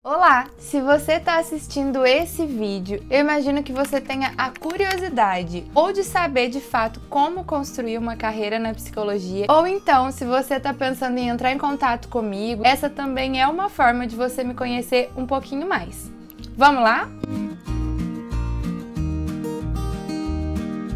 Olá! Se você está assistindo esse vídeo, eu imagino que você tenha a curiosidade ou de saber de fato como construir uma carreira na psicologia, ou então, se você está pensando em entrar em contato comigo, essa também é uma forma de você me conhecer um pouquinho mais. Vamos lá?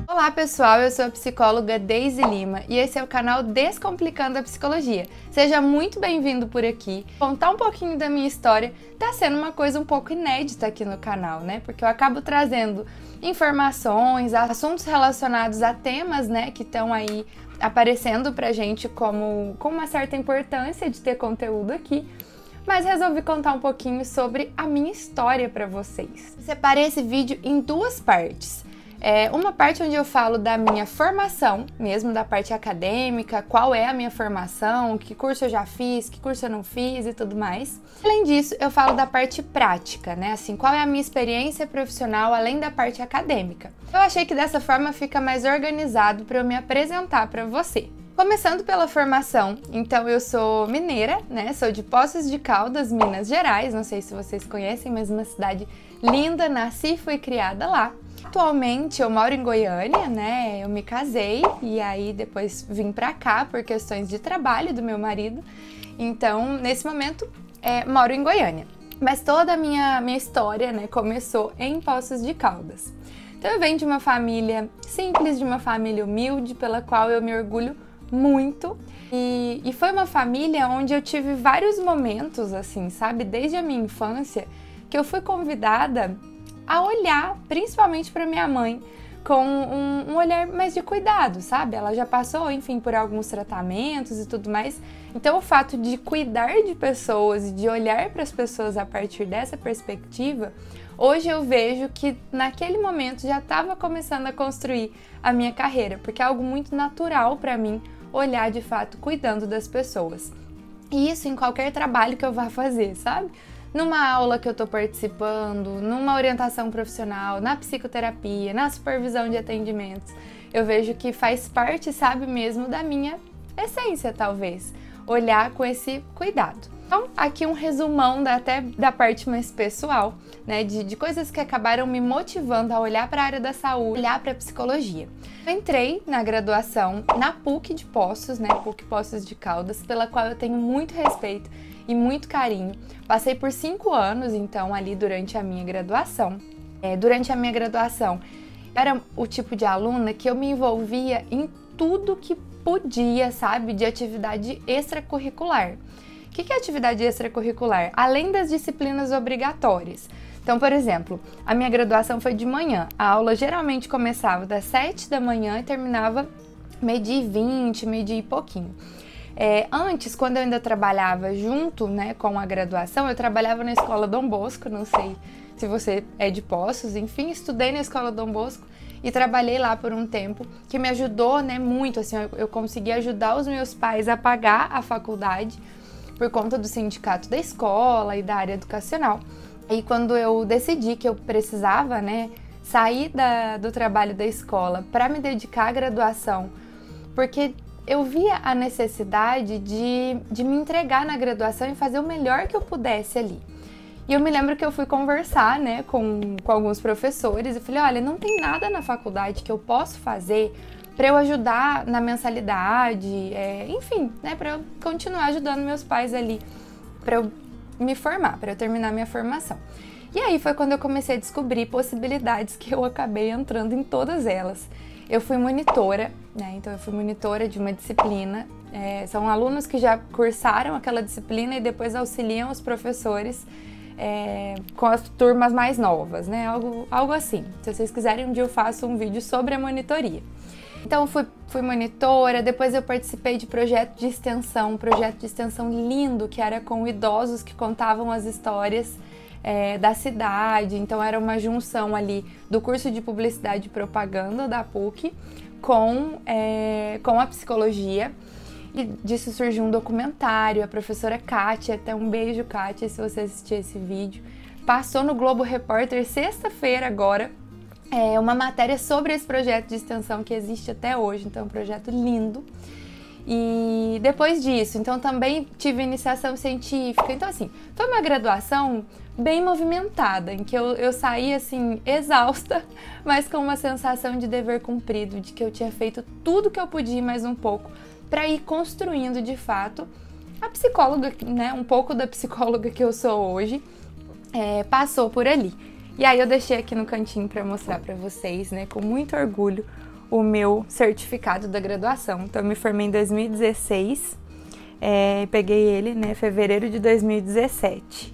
Olá pessoal, eu sou a psicóloga Deise Lima e esse é o canal Descomplicando a Psicologia. Seja muito bem-vindo por aqui. Contar um pouquinho da minha história tá sendo uma coisa um pouco inédita aqui no canal, né? Porque eu acabo trazendo informações, assuntos relacionados a temas, né, que estão aí aparecendo pra gente com uma certa importância de ter conteúdo aqui. Mas resolvi contar um pouquinho sobre a minha história para vocês. Separei esse vídeo em duas partes. Uma parte onde eu falo da minha formação, mesmo da parte acadêmica, qual é a minha formação, que curso eu já fiz, que curso eu não fiz e tudo mais. Além disso, eu falo da parte prática, né? Assim, qual é a minha experiência profissional além da parte acadêmica. Eu achei que dessa forma fica mais organizado para eu me apresentar para você. Começando pela formação, então eu sou mineira, né? Sou de Poços de Caldas, Minas Gerais, não sei se vocês conhecem, mas uma cidade linda, nasci e fui criada lá. Atualmente eu moro em Goiânia, né? Eu me casei e aí depois vim pra cá por questões de trabalho do meu marido. Então, nesse momento, moro em Goiânia. Mas toda a minha história, né, começou em Poços de Caldas. Então eu venho de uma família simples, de uma família humilde, pela qual eu me orgulho muito. E foi uma família onde eu tive vários momentos, assim, sabe? Desde a minha infância, que eu fui convidada a olhar, principalmente para minha mãe, com um olhar mais de cuidado, sabe? Ela já passou, enfim, por alguns tratamentos e tudo mais. Então, o fato de cuidar de pessoas e de olhar para as pessoas a partir dessa perspectiva, hoje eu vejo que naquele momento já estava começando a construir a minha carreira, porque é algo muito natural para mim olhar de fato cuidando das pessoas. E isso em qualquer trabalho que eu vá fazer, sabe? Numa aula que eu tô participando, numa orientação profissional, na psicoterapia, na supervisão de atendimentos, eu vejo que faz parte, sabe, mesmo da minha essência, talvez, olhar com esse cuidado. Então, aqui um resumão até da parte mais pessoal, né, de coisas que acabaram me motivando a olhar para a área da saúde, olhar para a psicologia. Eu entrei na graduação na PUC de Poços, né, PUC Poços de Caldas, pela qual eu tenho muito respeito e muito carinho. Passei por 5 anos, então, ali durante a minha graduação. Durante a minha graduação, era o tipo de aluna que eu me envolvia em tudo que podia, sabe, de atividade extracurricular. O que é atividade extracurricular? Além das disciplinas obrigatórias. Então, por exemplo, a minha graduação foi de manhã. A aula geralmente começava das 7 da manhã e terminava meio-dia e 20, meio-dia e pouquinho. Antes, quando eu ainda trabalhava junto, né, com a graduação, eu trabalhava na Escola Dom Bosco, não sei se você é de Poços, enfim, estudei na Escola Dom Bosco e trabalhei lá por um tempo, que me ajudou, né, muito, assim, eu consegui ajudar os meus pais a pagar a faculdade por conta do sindicato da escola e da área educacional. E quando eu decidi que eu precisava, né, sair do trabalho da escola para me dedicar à graduação, porque eu via a necessidade de me entregar na graduação e fazer o melhor que eu pudesse ali. E eu me lembro que eu fui conversar, né, com alguns professores e falei, olha, não tem nada na faculdade que eu posso fazer para eu ajudar na mensalidade, enfim, né, para eu continuar ajudando meus pais ali, para eu me formar, para eu terminar minha formação. E aí foi quando eu comecei a descobrir possibilidades que eu acabei entrando em todas elas. Eu fui monitora, né? Então eu fui monitora de uma disciplina. São alunos que já cursaram aquela disciplina e depois auxiliam os professores com as turmas mais novas, né? Algo assim. Se vocês quiserem, um dia eu faço um vídeo sobre a monitoria. Então fui monitora, depois eu participei de projeto de extensão, um projeto de extensão lindo que era com idosos que contavam as histórias da cidade. Então era uma junção ali do curso de publicidade e propaganda da PUC com a psicologia, e disso surgiu um documentário. A professora Kátia, até um beijo, Kátia, se você assistir esse vídeo, passou no Globo Repórter sexta-feira agora uma matéria sobre esse projeto de extensão que existe até hoje. Então é um projeto lindo. E depois disso, então também tive iniciação científica. Então assim, foi uma graduação bem movimentada, em que eu saí assim, exausta, mas com uma sensação de dever cumprido, de que eu tinha feito tudo que eu podia e mais um pouco, para ir construindo de fato a psicóloga, né, um pouco da psicóloga que eu sou hoje, passou por ali. E aí eu deixei aqui no cantinho para mostrar para vocês, né, com muito orgulho, o meu certificado da graduação. Então eu me formei em 2016, peguei ele, né, fevereiro de 2017.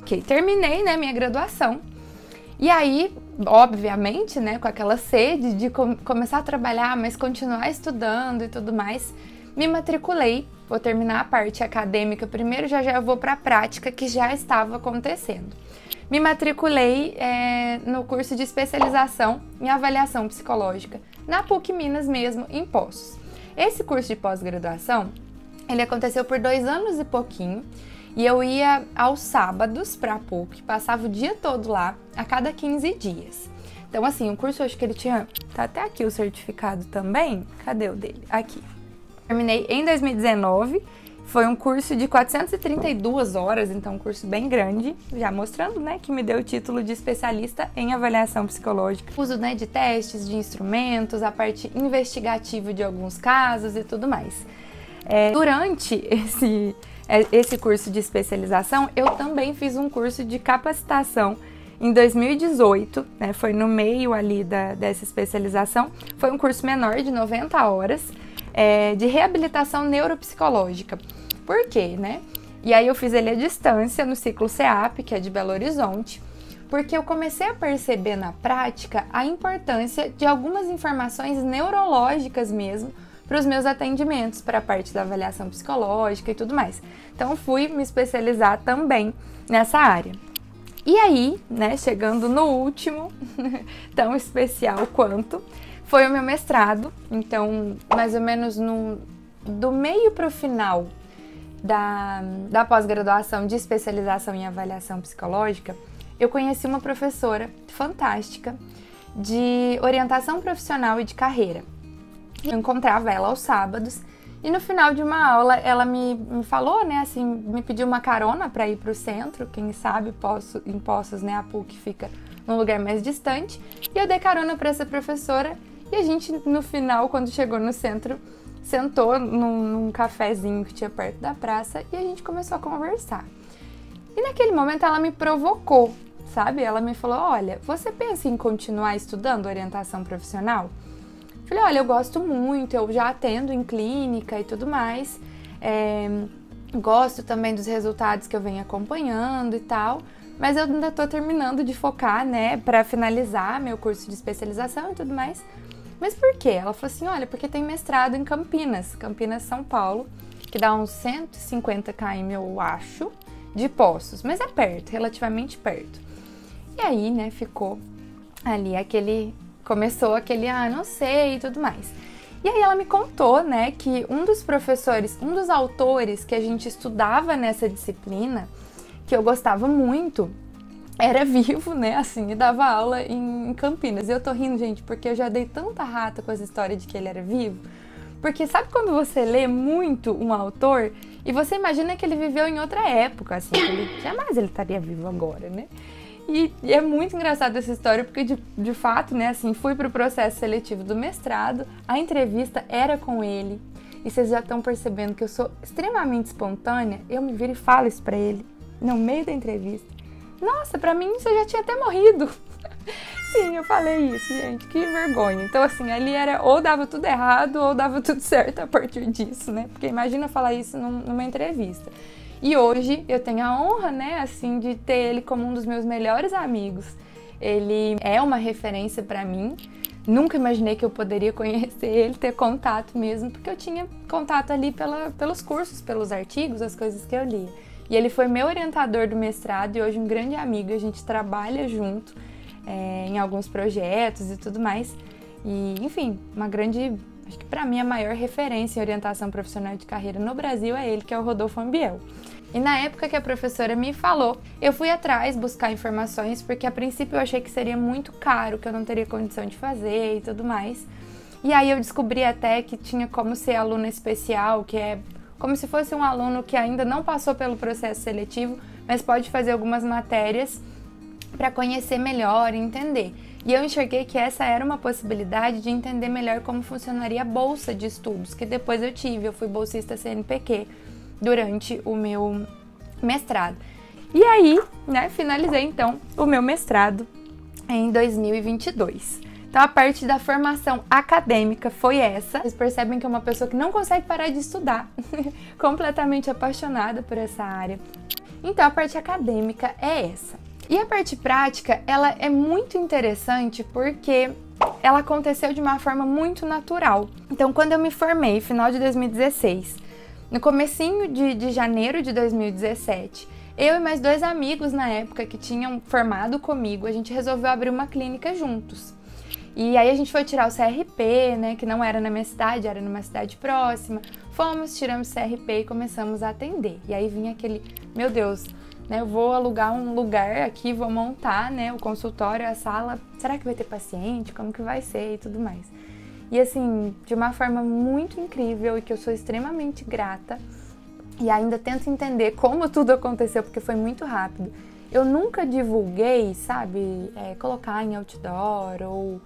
Ok, terminei, né, minha graduação. E aí, obviamente, né, com aquela sede de começar a trabalhar, mas continuar estudando e tudo mais, me matriculei. Vou terminar a parte acadêmica primeiro, já eu vou para a prática, que já estava acontecendo. Me matriculei no curso de especialização em avaliação psicológica, na PUC Minas mesmo, em Poços. Esse curso de pós-graduação, ele aconteceu por 2 anos e pouquinho, e eu ia aos sábados para a PUC, passava o dia todo lá, a cada 15 dias. Então assim, o curso, eu acho que ele tinha, tá até aqui o certificado também, cadê o dele? Aqui. Terminei em 2019, foi um curso de 432 horas, então um curso bem grande, já mostrando, né, que me deu o título de especialista em avaliação psicológica. Uso, né, de testes, de instrumentos, a parte investigativa de alguns casos e tudo mais. Durante esse curso de especialização, eu também fiz um curso de capacitação em 2018, né, foi no meio ali dessa especialização, foi um curso menor de 90 horas, de reabilitação neuropsicológica. Por quê, né? E aí eu fiz ele à distância no ciclo CEAP, que é de Belo Horizonte, porque eu comecei a perceber na prática a importância de algumas informações neurológicas mesmo para os meus atendimentos, para a parte da avaliação psicológica e tudo mais. Então fui me especializar também nessa área. E aí, né, chegando no último, tão especial quanto, foi o meu mestrado. Então, mais ou menos do meio para o final da pós-graduação de especialização em avaliação psicológica, eu conheci uma professora fantástica de orientação profissional e de carreira. Eu encontrava ela aos sábados e no final de uma aula ela me falou, né, assim, me pediu uma carona para ir para o centro, quem sabe em Poços, né, a PUC fica num lugar mais distante, e eu dei carona para essa professora. E a gente, no final, quando chegou no centro, sentou num cafezinho que tinha perto da praça e a gente começou a conversar. E naquele momento ela me provocou, sabe? Ela me falou, olha, você pensa em continuar estudando orientação profissional? Eu falei, olha, eu gosto muito, eu já atendo em clínica e tudo mais, gosto também dos resultados que eu venho acompanhando e tal, mas eu ainda tô terminando de focar, né, para finalizar meu curso de especialização e tudo mais. Mas por quê? Ela falou assim, olha, porque tem mestrado em Campinas, São Paulo, que dá uns 150 km, eu acho, de Poços, mas é perto, relativamente perto. E aí, né, ficou ali começou aquele, não sei e tudo mais. E aí ela me contou, né, que um dos autores que a gente estudava nessa disciplina, que eu gostava muito, era vivo, né, assim, e dava aula em Campinas. E eu tô rindo, gente, porque eu já dei tanta rata com essa história de que ele era vivo. Porque sabe quando você lê muito um autor e você imagina que ele viveu em outra época, assim, que jamais ele estaria vivo agora, né? E é muito engraçada essa história, porque de fato, né, assim, fui pro processo seletivo do mestrado, a entrevista era com ele, e vocês já estão percebendo que eu sou extremamente espontânea, eu me viro e falo isso pra ele, no meio da entrevista. Nossa, pra mim você já tinha até morrido. Sim, eu falei isso, gente, que vergonha. Então, assim, ali era ou dava tudo errado ou dava tudo certo a partir disso, né? Porque imagina falar isso numa entrevista. E hoje eu tenho a honra, né, assim, de ter ele como um dos meus melhores amigos. Ele é uma referência pra mim. Nunca imaginei que eu poderia conhecer ele, ter contato mesmo, porque eu tinha contato ali pelos cursos, pelos artigos, as coisas que eu lia. E ele foi meu orientador do mestrado e hoje um grande amigo, a gente trabalha junto em alguns projetos e tudo mais. E, enfim, uma grande, acho que pra mim a maior referência em orientação profissional de carreira no Brasil é ele, que é o Rodolfo Ambiel. E na época que a professora me falou, eu fui atrás buscar informações, porque a princípio eu achei que seria muito caro, que eu não teria condição de fazer e tudo mais. E aí eu descobri até que tinha como ser aluna especial, que é como se fosse um aluno que ainda não passou pelo processo seletivo, mas pode fazer algumas matérias para conhecer melhor e entender. E eu enxerguei que essa era uma possibilidade de entender melhor como funcionaria a bolsa de estudos, que depois eu tive. Eu fui bolsista CNPq durante o meu mestrado. E aí, né, finalizei então o meu mestrado em 2022. Então a parte da formação acadêmica foi essa. Vocês percebem que é uma pessoa que não consegue parar de estudar, completamente apaixonada por essa área. Então a parte acadêmica é essa. E a parte prática, ela é muito interessante porque ela aconteceu de uma forma muito natural. Então quando eu me formei, final de 2016, no comecinho de janeiro de 2017, eu e mais 2 amigos na época que tinham formado comigo, a gente resolveu abrir uma clínica juntos. E aí a gente foi tirar o CRP, né, que não era na minha cidade, era numa cidade próxima. Fomos, tiramos o CRP e começamos a atender. E aí vinha aquele, meu Deus, né, eu vou alugar um lugar aqui, vou montar, né, o consultório, a sala, será que vai ter paciente? Como que vai ser e tudo mais. E assim, de uma forma muito incrível e que eu sou extremamente grata, e ainda tento entender como tudo aconteceu, porque foi muito rápido. Eu nunca divulguei, sabe, colocar em outdoor ou,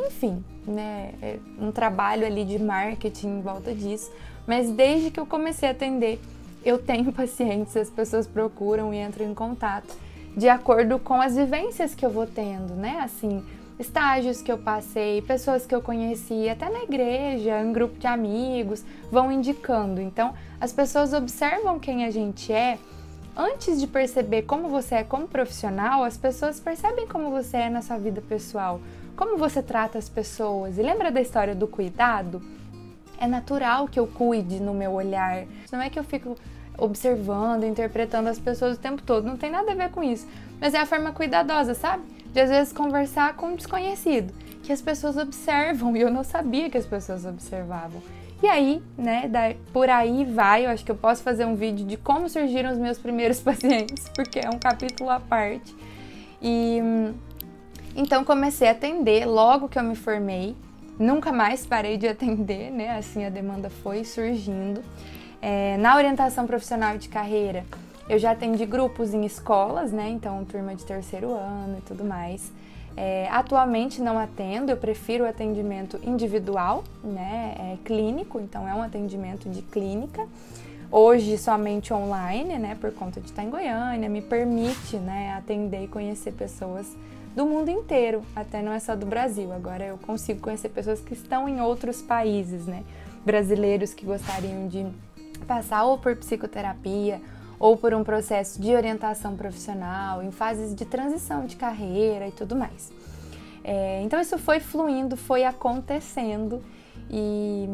enfim, né, um trabalho ali de marketing em volta disso. Mas desde que eu comecei a atender, eu tenho pacientes, as pessoas procuram e entram em contato de acordo com as vivências que eu vou tendo, né, assim, estágios que eu passei, pessoas que eu conheci, até na igreja, em grupo de amigos, vão indicando. Então, as pessoas observam quem a gente é. Antes de perceber como você é como profissional, as pessoas percebem como você é na sua vida pessoal, como você trata as pessoas. E lembra da história do cuidado? É natural que eu cuide no meu olhar. Não é que eu fico observando, interpretando as pessoas o tempo todo. Não tem nada a ver com isso. Mas é a forma cuidadosa, sabe? De às vezes conversar com um desconhecido, que as pessoas observam, e eu não sabia que as pessoas observavam. E aí, né, por aí vai, eu acho que eu posso fazer um vídeo de como surgiram os meus primeiros pacientes, porque é um capítulo à parte. E então comecei a atender logo que eu me formei, nunca mais parei de atender, né, assim a demanda foi surgindo. Na orientação profissional de carreira, eu já atendi grupos em escolas, né, então turma de 3º ano e tudo mais. Atualmente não atendo, eu prefiro o atendimento individual, né, clínico, então é um atendimento de clínica. Hoje somente online, né, por conta de estar em Goiânia, me permite, né, atender e conhecer pessoas do mundo inteiro, até não é só do Brasil. Agora eu consigo conhecer pessoas que estão em outros países, né, brasileiros que gostariam de passar ou por psicoterapia ou por um processo de orientação profissional, em fases de transição de carreira e tudo mais. Então isso foi fluindo, foi acontecendo e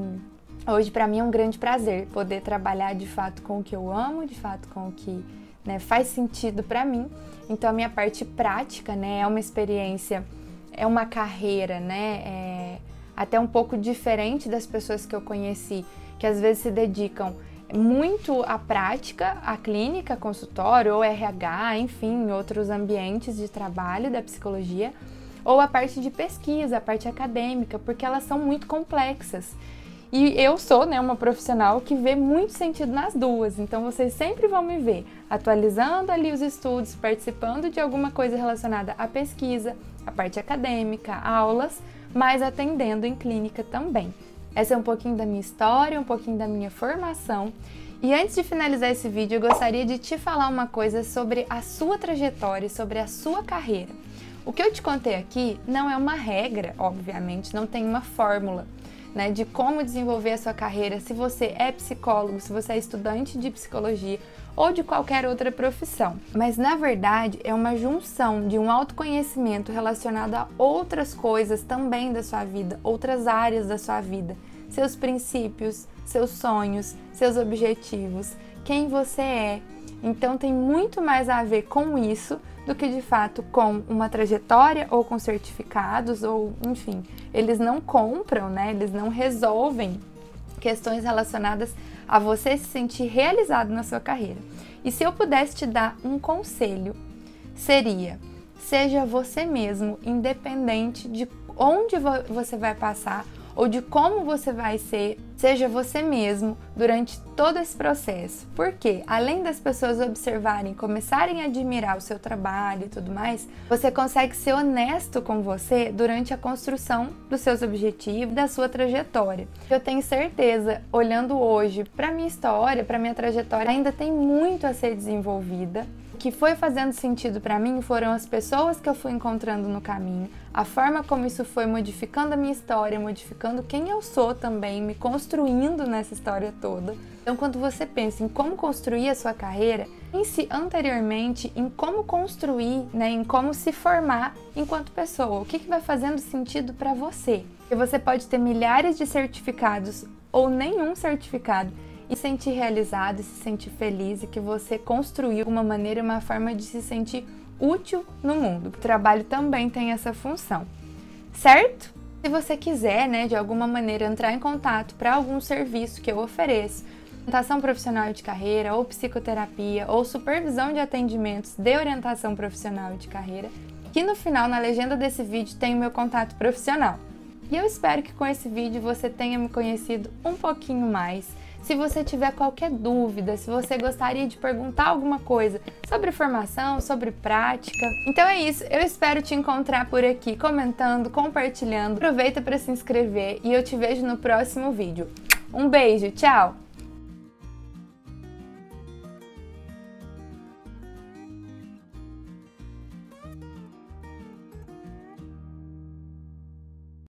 hoje para mim é um grande prazer poder trabalhar de fato com o que eu amo, de fato com o que, né, faz sentido para mim. Então a minha parte prática, né, é uma experiência, é uma carreira, né, até um pouco diferente das pessoas que eu conheci, que às vezes se dedicam muito à prática, à clínica, consultório ou RH, enfim, outros ambientes de trabalho da psicologia, ou a parte de pesquisa, a parte acadêmica, porque elas são muito complexas. E eu sou, né, uma profissional que vê muito sentido nas duas, então vocês sempre vão me ver atualizando ali os estudos, participando de alguma coisa relacionada à pesquisa, à parte acadêmica, aulas, mas atendendo em clínica também. Essa é um pouquinho da minha história, um pouquinho da minha formação. E antes de finalizar esse vídeo, eu gostaria de te falar uma coisa sobre a sua trajetória, sobre a sua carreira. O que eu te contei aqui não é uma regra, obviamente, não tem uma fórmula, né, de como desenvolver a sua carreira, se você é psicólogo, se você é estudante de psicologia ou de qualquer outra profissão. Mas, na verdade, é uma junção de um autoconhecimento relacionado a outras coisas também da sua vida, outras áreas da sua vida, seus princípios, seus sonhos, seus objetivos, quem você é. Então, tem muito mais a ver com isso do que, de fato, com uma trajetória ou com certificados ou, enfim, eles não compram, né? Eles não resolvem questões relacionadas a você se sentir realizado na sua carreira. E se eu pudesse te dar um conselho, seria: seja você mesmo, independente de onde você vai passar ou de como você vai ser, seja você mesmo durante todo esse processo. Porque, além das pessoas observarem, começarem a admirar o seu trabalho e tudo mais, você consegue ser honesto com você durante a construção dos seus objetivos, da sua trajetória. Eu tenho certeza, olhando hoje para minha história, para minha trajetória, ainda tem muito a ser desenvolvida. O que foi fazendo sentido para mim foram as pessoas que eu fui encontrando no caminho, a forma como isso foi modificando a minha história, modificando quem eu sou também, me construindo nessa história toda. Então, quando você pensa em como construir a sua carreira, pense anteriormente em como construir, em como se formar enquanto pessoa. O que vai fazendo sentido para você? Porque você pode ter milhares de certificados ou nenhum certificado, e se sentir realizado, e se sentir feliz, e que você construiu uma maneira, uma forma de se sentir útil no mundo. O trabalho também tem essa função, certo? Se você quiser, de alguma maneira entrar em contato para algum serviço que eu ofereço, orientação profissional de carreira, ou psicoterapia, ou supervisão de atendimentos de orientação profissional de carreira, aqui no final, na legenda desse vídeo, tem o meu contato profissional. E eu espero que com esse vídeo você tenha me conhecido um pouquinho mais. Se você tiver qualquer dúvida, se você gostaria de perguntar alguma coisa sobre formação, sobre prática, então é isso. Eu espero te encontrar por aqui comentando, compartilhando. Aproveita para se inscrever e eu te vejo no próximo vídeo. Um beijo, tchau!